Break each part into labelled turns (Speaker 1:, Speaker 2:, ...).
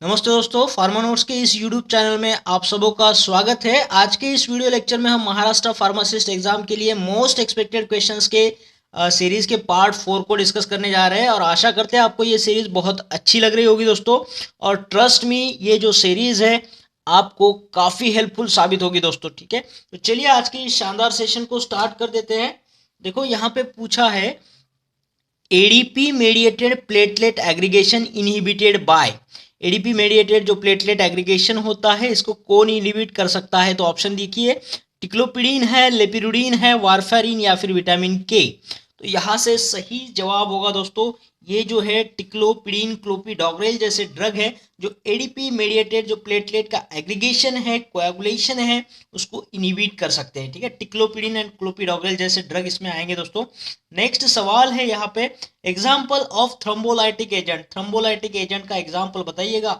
Speaker 1: नमस्ते दोस्तों, pharma notes के इस यूट्यूब चैनल में आप सबों का स्वागत है। आज के इस वीडियो लेक्चर में हम महाराष्ट्र फार्मासिस्ट एग्जाम के लिए मोस्ट एक्सपेक्टेड क्वेश्चंस के सीरीज के पार्ट 4 को डिस्कस करने जा रहे हैं और आशा करते हैं आपको ये सीरीज बहुत अच्छी लग रही होगी दोस्तों। और ट्रस्ट मी, ये जो सीरीज है आपको काफ़ी हेल्पफुल साबित होगी दोस्तों। ठीक है, तो चलिए आज के इस शानदार सेशन को स्टार्ट कर देते हैं। देखो यहाँ पे पूछा है, ADP mediated platelet aggregation inhibited by. ADP mediated जो प्लेटलेट एग्रीगेशन होता है इसको कौन इनहिबिट कर सकता है? तो ऑप्शन देखिए, टिक्लोपिडीन है, लेपिरुडीन है, वारफेरिन या फिर विटामिन के। तो यहाँ से सही जवाब होगा दोस्तों ये जो है टिक्लोपिडीन क्लोपिडोग्रेल जैसे ड्रग है जो एडीपी मेडिएटेड जो प्लेटलेट का एग्रीगेशन है, कोएगुलेशन है, उसको इनहिबिट कर सकते हैं। ठीक है, टिक्लोपिडीन एंड क्लोपिडोग्रेल जैसे ड्रग इसमें आएंगे दोस्तों। नेक्स्ट सवाल है यहाँ पे, example of thrombolytic agent. Thrombolytic agent का एग्जाम्पल बताइएगा।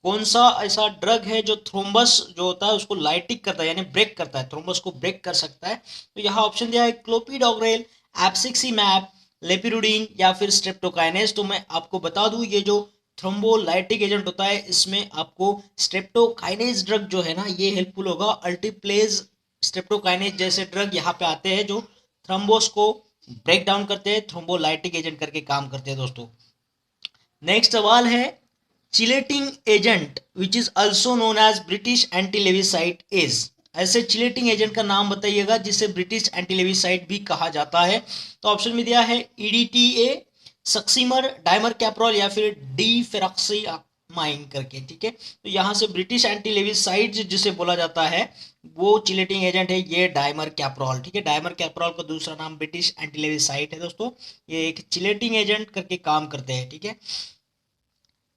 Speaker 1: कौन सा ऐसा ड्रग है जो थ्रोम्बस जो होता है उसको लाइटिक करता है, यानी ब्रेक करता है, थ्रोम्बस को ब्रेक कर सकता है? तो यहाँ ऑप्शन दिया है क्लोपिडोग्रेल, एप्सिक्सीमैब, लेपिरुडीन या फिर स्ट्रेप्टोकाइनेज। तो मैं आपको बता दूं ये जो थ्रोम्बोलाइटिक एजेंट होता है इसमें आपको स्ट्रेप्टोकाइनेज ड्रग जो है ना ये हेल्पफुल होगा। अल्टीप्लेज स्ट्रेप्टोकाइनेज जैसे ड्रग यहाँ पे आते हैं जो थ्रोम्बोस को ब्रेक डाउन करते हैं, थ्रोम्बोलाइटिक एजेंट करके काम करते हैं दोस्तों। नेक्स्ट सवाल है, chelating agent which is also known as British anti Lewisite is. ऐसे चिलेटिंग एजेंट का नाम बताइएगा जिसे ब्रिटिश एंटीलेविसाइड भी कहा जाता है। तो ऑप्शन में दिया है ईडीटीए, सक्सीमर, डाइमर कैप्रोल या फिर डी फेरॉक्सीमाइन करके। ठीक है, तो यहाँ से ब्रिटिश एंटीलेविसाइड जिसे बोला जाता है वो चिलेटिंग एजेंट है ये डाइमर कैप्रोल। ठीक है, डाइमर कैप्रोल का दूसरा नाम ब्रिटिश एंटीलेविसाइड है दोस्तों। ये एक चिलेटिंग एजेंट करके काम करते हैं। ठीक है,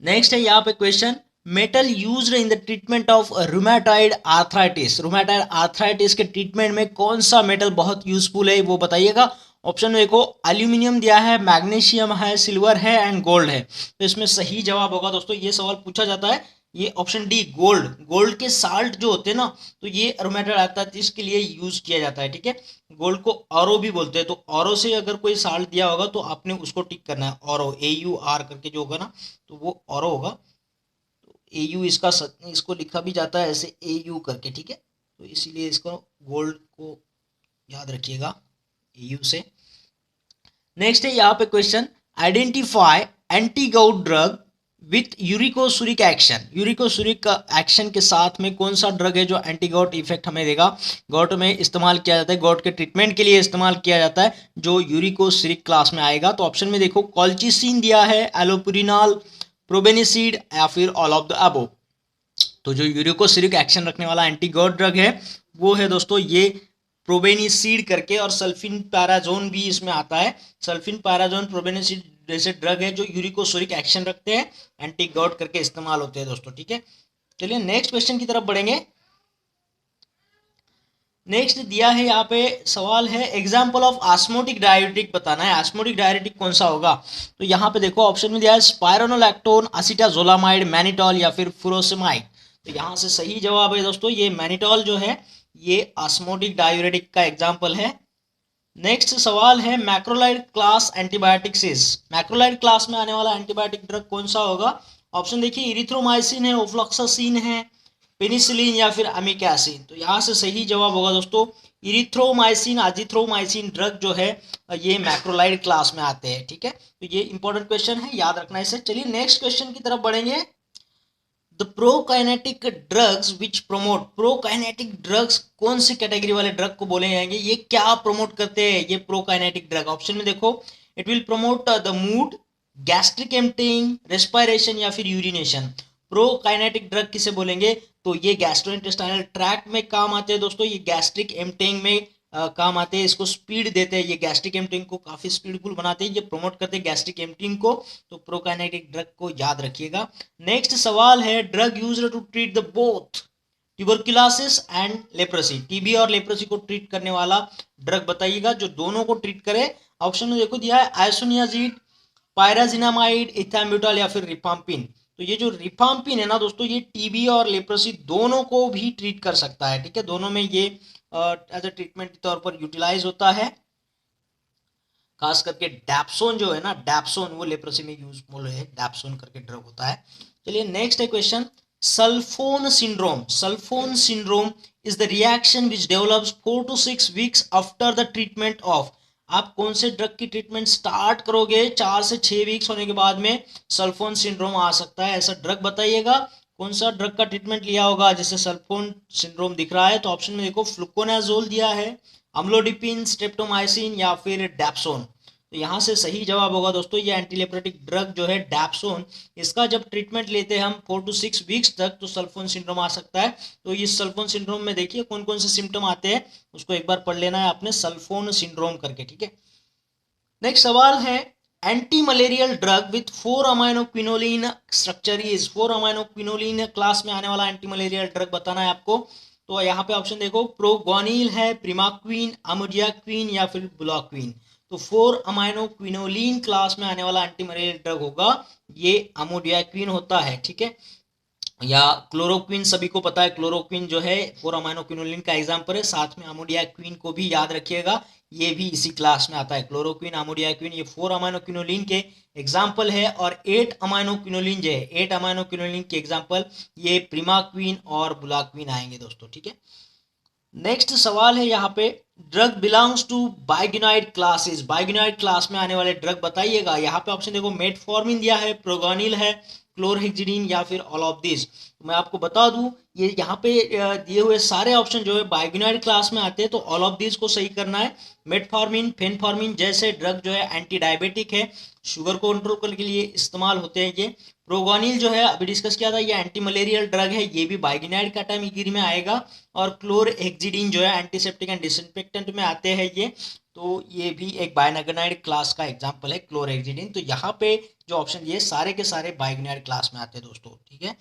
Speaker 1: नेक्स्ट है यहाँ पे question, metal used in the treatment of rheumatoid arthritis. Rheumatoid arthritis के ट्रीटमेंट में कौन सा मेटल बहुत यूजफुल है वो बताइएगा। ऑप्शन में देखो, एल्यूमिनियम दिया है, मैग्नीशियम है, सिल्वर है एंड गोल्ड है। तो इसमें सही जवाब होगा दोस्तों, ये सवाल पूछा जाता है, ये ऑप्शन डी गोल्ड। गोल्ड के साल्ट जो होते हैं ना तो ये रूमेटॉइड आर्थराइटिस के लिए यूज किया जाता है। ठीक है, गोल्ड को ऑरो भी बोलते हैं। तो ऑरो से अगर कोई साल्ट दिया होगा तो आपने उसको टिक करना है, ऑरो AUR करके जो होगा ना तो वो ऑरो होगा। तो AU इसको लिखा भी जाता है ऐसे AU करके। ठीक है, तो इसीलिए इसको गोल्ड को याद रखिएगा AU से। नेक्स्ट है यहाँ पे question, identify anti gout drug with uricosuric action. Uricosuric का एक्शन के साथ में कौन सा ड्रग है जो एंटी गाउट इफेक्ट हमें देगा? गाउट में इस्तेमाल किया जाता है, गाउट के ट्रीटमेंट के लिए इस्तेमाल किया जाता है जो यूरिकोसुरिक क्लास में आएगा। तो ऑप्शन में देखो, कॉल्चिसिन दिया है, एलोपुरिनाल, प्रोबेनिसिड या फिर ऑल ऑफ द अबो। तो जो यूरिकोसुरिक एक्शन रखने वाला एंटी गाउट ड्रग है वो है दोस्तों ये प्रोबेनिसिड करके, और सल्फिन पैराजोन भी इसमें आता है। सल्फिन पैराजोन प्रोबेनिसिड जैसे ड्रग है जो यूरिकोसुरिक एक्शन रखते हैं, एंटी गाउट करके इस्तेमाल होते हैं दोस्तों। ठीक है, चलिए नेक्स्ट क्वेश्चन की तरफ बढ़ेंगे। नेक्स्ट दिया है यहाँ पे सवाल है, एग्जाम्पल ऑफ ऑस्मोटिक डायरेटिक बताना है। ऑस्मोटिक डायरेटिक कौन सा होगा? तो यहाँ पे देखो ऑप्शन में दिया है स्पाइरोनोलैक्टोन, असीटाजोलामाइड, मैनिटॉल या फिर फुरोसेमाइड। तो यहाँ से सही जवाब है दोस्तों ये मैनिटॉल जो है ये ऑस्मोटिक डायरेटिक का एग्जाम्पल है। नेक्स्ट सवाल है, macrolide class antibiotics. Macrolide class में आने वाला एंटीबायोटिक ड्रग कौन सा होगा? ऑप्शन देखिए, इरिथ्रोमाइसिन है, ओफ्लॉक्सासिन है, पेनिसिलिन या फिर अमिकैसिन। तो यहाँ से सही जवाब होगा दोस्तों इरिथ्रोमाइसिन, अजिथ्रोमाइसिन ड्रग जो है ये मैक्रोलाइड क्लास में आते हैं। ठीक है, तो ये इंपॉर्टेंट क्वेश्चन है, याद रखना इसे। चलिए नेक्स्ट क्वेश्चन की तरफ बढ़ेंगे। The prokinetic drugs which promote. Prokinetic drugs कौन सी कैटेगरी वाले ड्रग को बोले जाएंगे? ये क्या प्रोमोट करते हैं ये प्रोकाइनेटिक ड्रग? ऑप्शन में देखो, it will promote the mood, gastric emptying, respiration या फिर यूरिनेशन। प्रोकाइनेटिक ड्रग किसे बोलेंगे? तो ये गैस्ट्रोइंटेस्टाइनल ट्रैक्ट में काम आते हैं दोस्तों, ये गैस्ट्रिक एम्पटिंग में काम आते हैं, इसको स्पीड देते हैं, ये गैस्ट्रिक एम्पटिंग को काफी स्पीडफुल बनाते हैं, ये प्रमोट करते हैं गैस्ट्रिक एम्पटिंग को। तो प्रोकाइनेटिक ड्रग को याद रखिएगा। नेक्स्ट सवाल है, drug used to treat the both tuberculosis and leprosy. TB और लेप्रोसी को ट्रीट करने वाला ड्रग बताइएगा जो दोनों को ट्रीट करे। ऑप्शन में देखो दिया है आइसोनियाजिड, पायराजिनामाइड, इथाम्ब्यूटॉल या फिर रिफाम्पिन। तो ये जो रिफाम्पिन है ना दोस्तों ये टीबी और लेप्रोसी दोनों को भी ट्रीट कर सकता है। ठीक है, दोनों में ये एज अ ट्रीटमेंट के तौर पर यूटिलाइज होता है। खास करके डैप्सोन जो है ना, डैप्सोन वो लेप्रोसी में यूजफुल है, डैप्सोन करके ड्रग होता है। चलिए नेक्स्ट है question, sulphone syndrome. Sulphone syndrome is the reaction which develops 4 to 6 weeks after the treatment of. आप कौन से ड्रग की ट्रीटमेंट स्टार्ट करोगे 4 से 6 वीक्स होने के बाद में सल्फोन सिंड्रोम आ सकता है, ऐसा ड्रग बताइएगा। कौन सा ड्रग का ट्रीटमेंट लिया होगा जिससे सल्फोन सिंड्रोम दिख रहा है? तो ऑप्शन में देखो, फ्लुकोनाजोल दिया है, अम्लोडिपिन, स्ट्रेप्टोमाइसिन या फिर डैप्सोन। तो यहाँ से सही जवाब होगा दोस्तों ये एंटीलेप्रेटिक ड्रग जो है डैप्सोन, इसका जब ट्रीटमेंट लेते हैं हम 4 to 6 वीक्स तक तो सल्फोन सिंड्रोम आ सकता है। तो इस सल्फोन सिंड्रोम में देखिए कौन कौन से सिम्टम आते हैं, उसको एक बार पढ़ लेना है आपने, सल्फोन सिंड्रोम करके, ठीक है। नेक्स्ट सवाल है, anti malarial drug with 4 amino quinoline structure is. 4 amino quinoline class में आने वाला एंटी मलेरियल ड्रग बताना है आपको। तो यहाँ पे ऑप्शन देखो, प्रोगोनिल है, प्रिमाक्विन, अमोडियाक्विन या फिर बुलाक्विन। तो 4 अमाइनो क्विनोलिन क्लास में आने वाला एंटी मलेरियल ड्रग होगा ये अमोडियाक्विन होता है, ठीक है। या क्लोरोक्विन, सभी को पता है क्लोरोक्विन जो है 4 अमाइनो क्विनोलिन का एग्जांपल है, साथ में अमोडियाक्विन को भी याद रखिएगा, ये भी इसी क्लास में आता है। क्लोरोक्विन, अमोडियाक्विन ये 4 अमाइनो क्विनोलिन के एग्जांपल है। और 8 अमाइनो क्विनोलिन जो है, 8 अमाइनो क्विनोलिन के एग्जांपल ये प्रिमाक्विन और बुलाक्विन आएंगे दोस्तों, ठीक है। नेक्स्ट सवाल है यहाँ पे, drug belongs to biguanide classes. Biguanide class में आने वाले ड्रग बताइएगा। यहाँ पे ऑप्शन देखो, मेटफॉर्मिन दिया है, प्रोगोनिल है, क्लोरहेक्सिडिन या फिर ऑल ऑफ दिस। तो मैं आपको बता दूं ये यहाँ पे दिए हुए सारे ऑप्शन जो है बाइग्यूनाइड क्लास में आते हैं, तो ऑल ऑफ दिस को सही करना है। मेटफॉर्मिन, फेनफॉर्मिन जैसे ड्रग जो है एंटी डायबिटिक है, शुगर को कंट्रोल करने के लिए इस्तेमाल होते हैं ये। प्रोगोनिल जो है अभी डिस्कस किया था, ये एंटी मलेरियल ड्रग है, ये भी बाइग्यूनाइड कैटेगरी में आएगा। और क्लोरहेक्सिडिन जो है एंटीसेप्टिक एंड डिसइंफेक्टेंट में आते हैं ये, तो ये भी एक बाइग्यूनाइड क्लास का एग्जांपल है क्लोरहेक्सिडिन। तो यहाँ पे जो ऑप्शन ये सारे के सारे बाइग्यूनाइड क्लास में आते हैं दोस्तों, ठीक है।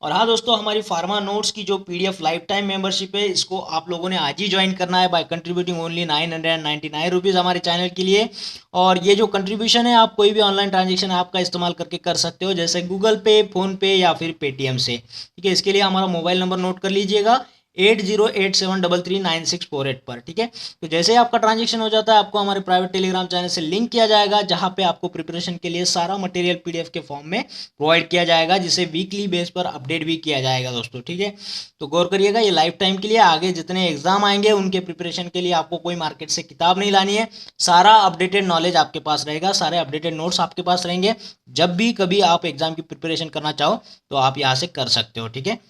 Speaker 1: और हाँ दोस्तों, हमारी फार्मा नोट्स की जो पीडीएफ लाइफ टाइम मेंबरशिप है, इसको आप लोगों ने आज ही ज्वाइन करना है बाय कंट्रीब्यूटिंग ओनली 999 रुपीज़ हमारे चैनल के लिए। और ये जो कंट्रीब्यूशन है आप कोई भी ऑनलाइन ट्रांजेक्शन ऐप का इस्तेमाल करके कर सकते हो, जैसे गूगल पे, फोन पे या फिर पेटीएम से, ठीक है। इसके लिए हमारा मोबाइल नंबर नोट कर लीजिएगा 8087339648 पर, ठीक है। तो जैसे ही आपका ट्रांजेक्शन हो जाता है आपको हमारे प्राइवेट टेलीग्राम चैनल से लिंक किया जाएगा, जहां पे आपको प्रिपरेशन के लिए सारा मटेरियल पीडीएफ के फॉर्म में प्रोवाइड किया जाएगा, जिसे वीकली बेस पर अपडेट भी किया जाएगा दोस्तों, ठीक है। तो गौर करिएगा, ये लाइफ टाइम के लिए, आगे जितने एग्जाम आएंगे उनके प्रिपरेशन के लिए आपको कोई मार्केट से किताब नहीं लानी है, सारा अपडेटेड नॉलेज आपके पास रहेगा, सारे अपडेटेड नोट्स आपके पास रहेंगे। जब भी कभी आप एग्जाम की प्रिपरेशन करना चाहो तो आप यहाँ से कर सकते हो, ठीक है।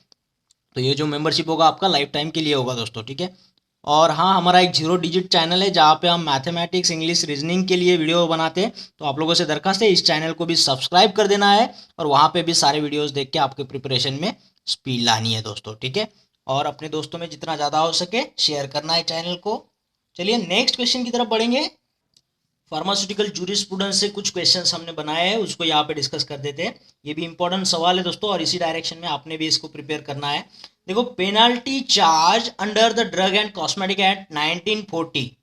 Speaker 1: तो ये जो मेंबरशिप होगा आपका लाइफ टाइम के लिए होगा दोस्तों, ठीक है। और हाँ, हमारा एक 0 डिजिट चैनल है जहाँ पे हम मैथमेटिक्स, इंग्लिश, रीजनिंग के लिए वीडियो बनाते हैं। तो आप लोगों से दरखास्त है इस चैनल को भी सब्सक्राइब कर देना है, और वहाँ पे भी सारे वीडियोस देख के आपके प्रिपरेशन में स्पीड लानी है दोस्तों, ठीक है। और अपने दोस्तों में जितना ज़्यादा हो सके शेयर करना है चैनल को। चलिए नेक्स्ट क्वेश्चन की तरफ बढ़ेंगे। फार्मास्यूटिकल जूरिस्प्रूडेंस से कुछ क्वेश्चंस हमने बनाए हैं, उसको यहाँ पे डिस्कस कर देते हैं। ये भी इंपॉर्टेंट सवाल है दोस्तों, और इसी डायरेक्शन में आपने भी इसको प्रिपेयर करना है। देखो, penalty charge under the drug and cosmetic act 1940,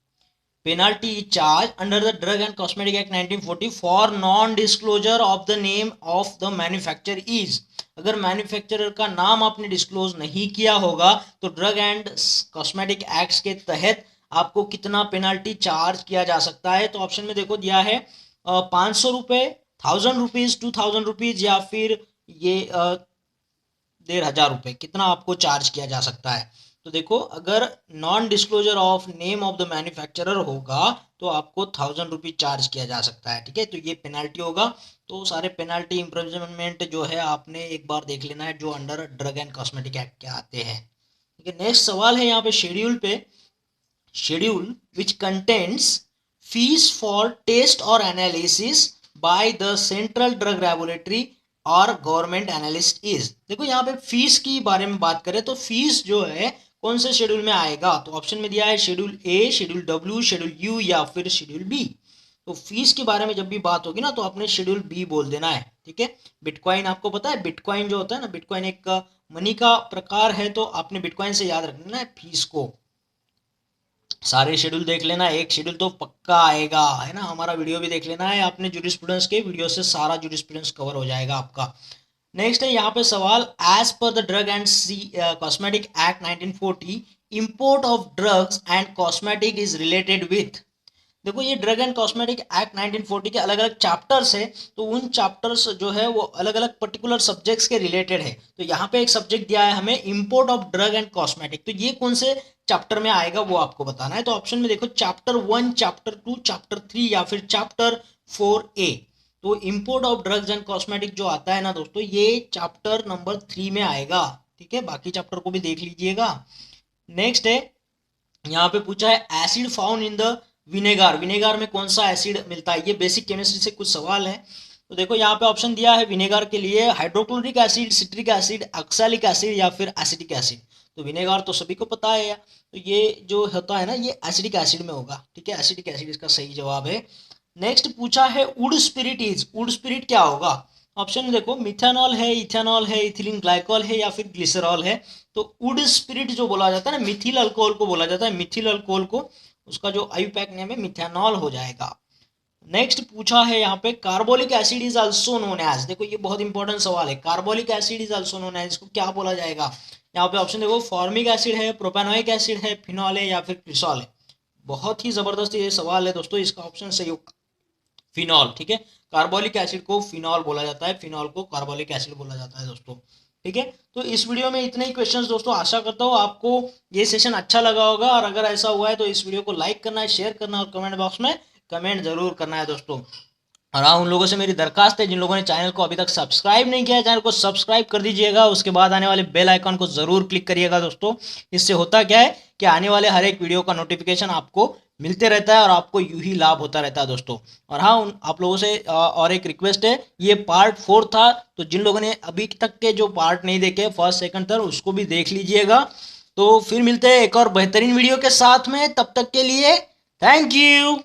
Speaker 1: penalty charge under the drug and cosmetic act 1940 for non disclosure of the name of the manufacturer is. अगर मैन्युफैक्चरर का नाम आपने डिस्क्लोज नहीं किया होगा तो ड्रग एंड कॉस्मेटिक एक्ट्स के तहत आपको कितना पेनाल्टी चार्ज किया जा सकता है? तो ऑप्शन में देखो दिया है 500 रुपये, 1000 रुपीज़, 2000 रुपीज़ या फिर ये 1500 रुपये, कितना आपको चार्ज किया जा सकता है? तो देखो, अगर non disclosure of name of the manufacturer होगा तो आपको 1000 रुपीज़ चार्ज किया जा सकता है, ठीक है। तो ये पेनाल्टी होगा। तो सारे पेनाल्टी इम्प्रिजनमेंट जो है आपने एक बार देख लेना है, जो under drug and cosmetic act के आते हैं, ठीक है। नेक्स्ट सवाल है यहाँ पे शेड्यूल पे, schedule which contains fees for test or analysis by the central drug regulatory और गवर्नमेंट एनालिस्ट इज। देखो यहाँ पे फीस की बारे में बात करें तो फीस जो है कौन से शेड्यूल में आएगा? तो ऑप्शन में दिया है schedule A, schedule W, schedule you या फिर शेड्यूल बी। तो फीस के बारे में जब भी बात होगी ना तो आपने शेड्यूल बी बोल देना है, ठीक है। बिटकॉइन आपको पता है, बिटकॉइन जो होता है ना, बिटकॉइन एक मनी का प्रकार है, तो आपने बिटकॉइन से याद रखना है फीस को। सारे शेड्यूल देख लेना, एक शेड्यूल तो पक्का आएगा, है ना। हमारा वीडियो भी देख लेना है आपने, जूरिस्प्रूडेंस के वीडियो से सारा जूरिस्प्रूडेंस कवर हो जाएगा आपका। नेक्स्ट है यहाँ पे सवाल, as per the drug and cosmetic act 1940 import of drugs and cosmetic is related with. देखो ये ड्रग एंड कॉस्मेटिक एक्ट 1940 के अलग अलग चैप्टर्स है, तो उन चैप्टर्स जो है वो अलग अलग पर्टिकुलर सब्जेक्ट्स के रिलेटेड है। तो यहाँ पे एक सब्जेक्ट दिया है हमें import of drug and cosmetic, तो ये कौन से चैप्टर में आएगा वो आपको बताना है। तो ऑप्शन में देखो चैप्टर 1, चैप्टर 2, चैप्टर 3 या फिर चैप्टर 4A। तो import of drugs and cosmetic जो आता है ना दोस्तों, ये चैप्टर नंबर 3 में आएगा। ठीक है, बाकी चैप्टर को भी देख लीजिएगा। नेक्स्ट है, यहाँ पे पूछा है acid found in the vinegar, vinegar में कौन सा एसिड मिलता है। ये बेसिक केमिस्ट्री से कुछ सवाल है। तो देखो यहाँ पे ऑप्शन दिया है विनेगार के लिए hydrochloric acid, citric acid, oxalic acid या फिर एसिटिक एसिड। तो विनेगार तो सभी को पता है, तो ये जो होता है ना ये एसिडिक एसिड में होगा। ठीक है, एसिटिक एसिड इसका सही जवाब है। नेक्स्ट पूछा है would spirit is, would spirit क्या होगा। ऑप्शन में देखो मिथेनॉल है, इथेनॉल है, इथिलीन ग्लाइकॉल है या फिर ग्लिसरॉल है। तो वुड स्पिरिट जो बोला जाता है ना, मिथिल अल्कोहल को बोला जाता है, मिथिल अल्कोहल को उसका जो आईयूपैक नेम है मिथेनॉल हो जाएगा। नेक्स्ट पूछा है यहाँ पे carbolic acid is also known as, देखो ये बहुत इंपॉर्टेंट सवाल है, carbolic acid is also known as, इसको क्या बोला जाएगा। यहाँ पे ऑप्शन देखो फॉर्मिक एसिड है, प्रोपेनोइक एसिड है, फिनॉल है या फिर क्रिसॉल है। बहुत ही जबरदस्त ये सवाल है दोस्तों, इसका ऑप्शन सही होगा फिनॉल। ठीक है, कार्बोलिक एसिड को फिनॉल बोला जाता है, फिनॉल को कार्बोलिक एसिड बोला जाता है दोस्तों। ठीक है, तो इस वीडियो में इतने ही क्वेश्चंस दोस्तों। आशा करता हूँ आपको ये सेशन अच्छा लगा होगा, और अगर ऐसा हुआ है तो इस वीडियो को लाइक करना है, शेयर करना है और कमेंट बॉक्स में कमेंट जरूर करना है दोस्तों। और हाँ, उन लोगों से मेरी दरखास्त है जिन लोगों ने चैनल को अभी तक सब्सक्राइब नहीं किया है, चैनल को सब्सक्राइब कर दीजिएगा, उसके बाद आने वाले बेल आइकन को जरूर क्लिक करिएगा दोस्तों। इससे होता क्या है कि आने वाले हर एक वीडियो का नोटिफिकेशन आपको मिलते रहता है और आपको यूं ही लाभ होता रहता है दोस्तों। और हाँ, आप लोगों से और एक रिक्वेस्ट है, ये पार्ट 4 था, तो जिन लोगों ने अभी तक के जो पार्ट नहीं देखे फर्स्ट सेकंड थर्ड, उसको भी देख लीजिएगा। तो फिर मिलते हैं एक और बेहतरीन वीडियो के साथ में, तब तक के लिए थैंक यू।